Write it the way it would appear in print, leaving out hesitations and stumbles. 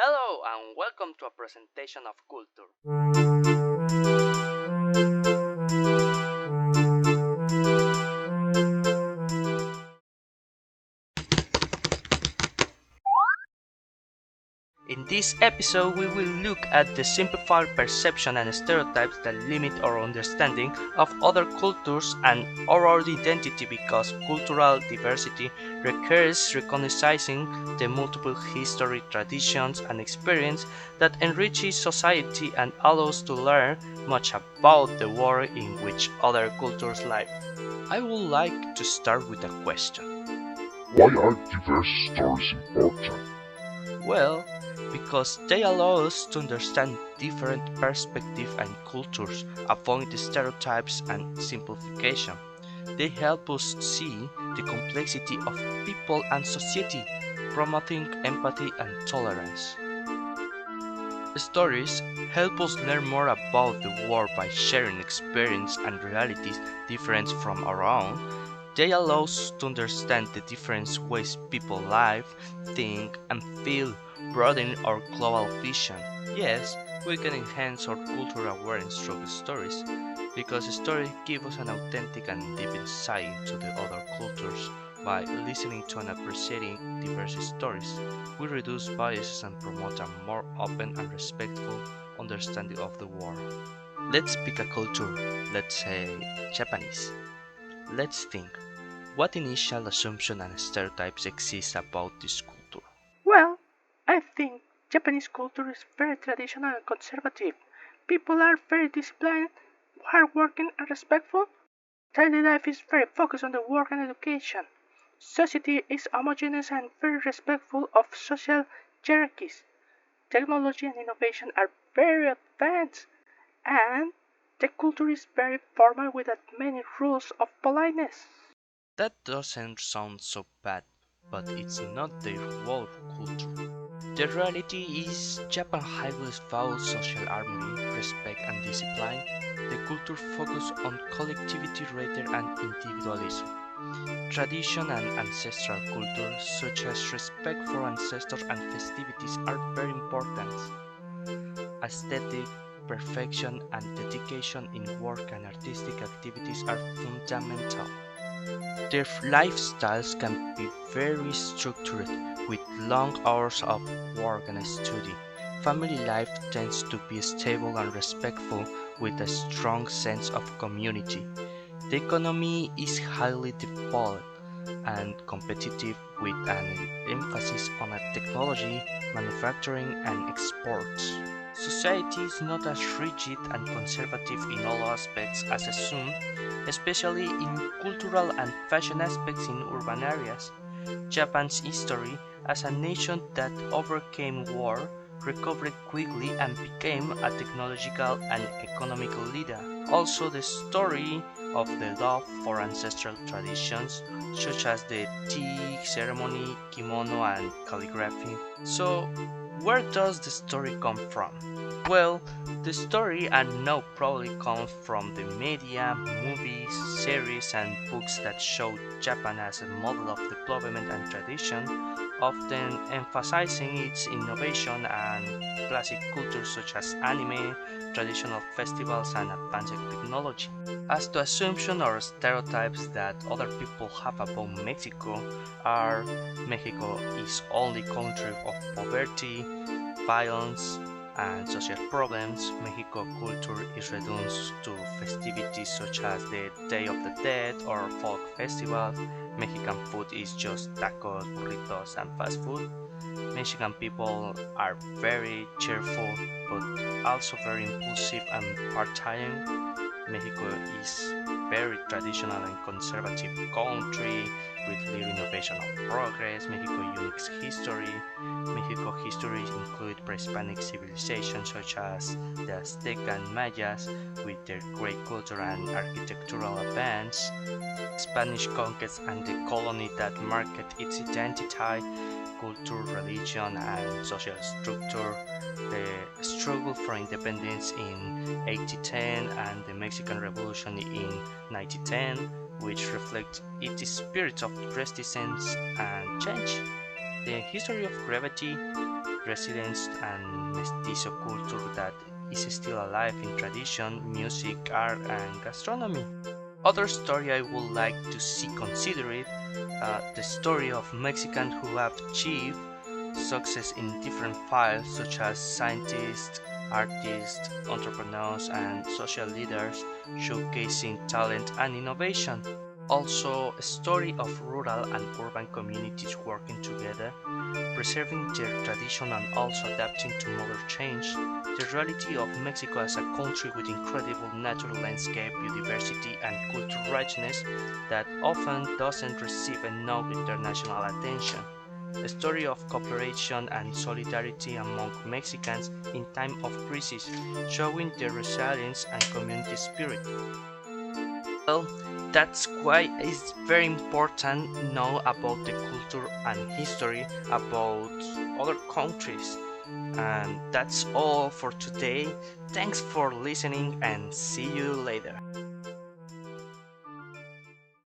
Hello and welcome to a presentation of culture. In this episode, we will look at the simplified perception and stereotypes that limit our understanding of other cultures and our identity because cultural diversity requires recognizing the multiple history, traditions, and experience that enriches society and allows to learn much about the world in which other cultures live. I would like to start with a question. Why are diverse stories important? Well, because they allow us to understand different perspectives and cultures, avoid stereotypes and simplification. They help us see the complexity of people and society, promoting empathy and tolerance. Stories help us learn more about the world by sharing experience and realities different from our own. They allow us to understand the different ways people live, think, and feel, broadening our global vision. Yes, we can enhance our cultural awareness through stories, because stories give us an authentic and deep insight into the other cultures. By listening to and appreciating diverse stories, we reduce biases and promote a more open and respectful understanding of the world. Let's pick a culture, let's say Japanese. Let's think, what initial assumptions and stereotypes exist about this culture? Well, I think Japanese culture is very traditional and conservative. People are very disciplined, hardworking, and respectful. Daily life is very focused on the work and education. Society is homogeneous and very respectful of social hierarchies. Technology and innovation are very advanced, and the culture is very formal without many rules of politeness. That doesn't sound so bad, but it's not their whole culture. The reality is Japan highlights values social harmony, respect and discipline. The culture focuses on collectivity rather than individualism. Tradition and ancestral culture, such as respect for ancestors and festivities, are very important. Aesthetic, perfection, and dedication in work and artistic activities are fundamental. Their lifestyles can be very structured, with long hours of work and study. Family life tends to be stable and respectful, with a strong sense of community. The economy is highly developed and competitive, with an emphasis on technology, manufacturing, and exports. Society is not as rigid and conservative in all aspects as assumed, especially in cultural and fashion aspects in urban areas. Japan's history as a nation that overcame war, recovered quickly, and became a technological and economical leader. Also, the story of the love for ancestral traditions, such as the tea ceremony, kimono, and calligraphy. So, where does the story come from? Well, the story I know probably comes from the media, movies, series, and books that show Japan as a model of development and tradition, often emphasizing its innovation and classic culture such as anime, traditional festivals, and advanced technology. As to assumptions or stereotypes that other people have about Mexico are Mexico is only country of poverty, violence, and social problems. Mexico culture is reduced to festivities such as the Day of the Dead or folk festivals. Mexican food is just tacos, burritos, and fast food. Mexican people are very cheerful but also very impulsive and part-time. Mexico is very traditional and conservative country with little innovation or progress. Mexico unique history. Mexico history include pre-Hispanic civilizations such as the Aztec and Mayas with their great culture and architectural advance. Spanish conquest and the colony that marked its identity, culture, religion, and social structure, the struggle for independence in 1810 and the Mexican Revolution in 1910, which reflect its spirit of resistance and change. The history of gravity, residents and mestizo culture that is still alive in tradition, music, art, and gastronomy. Other story I would like to see considered, the story of Mexicans who have achieved success in different fields such as scientists, artists, entrepreneurs, and social leaders, showcasing talent and innovation. Also, a story of rural and urban communities working together, preserving their tradition and also adapting to modern change. The reality of Mexico as a country with incredible natural landscape, biodiversity, and cultural richness that often doesn't receive enough international attention. A story of cooperation and solidarity among Mexicans in time of crisis, showing their resilience and community spirit. Well, that's why it's very important to know about the culture and history about other countries. And that's all for today. Thanks for listening and see you later.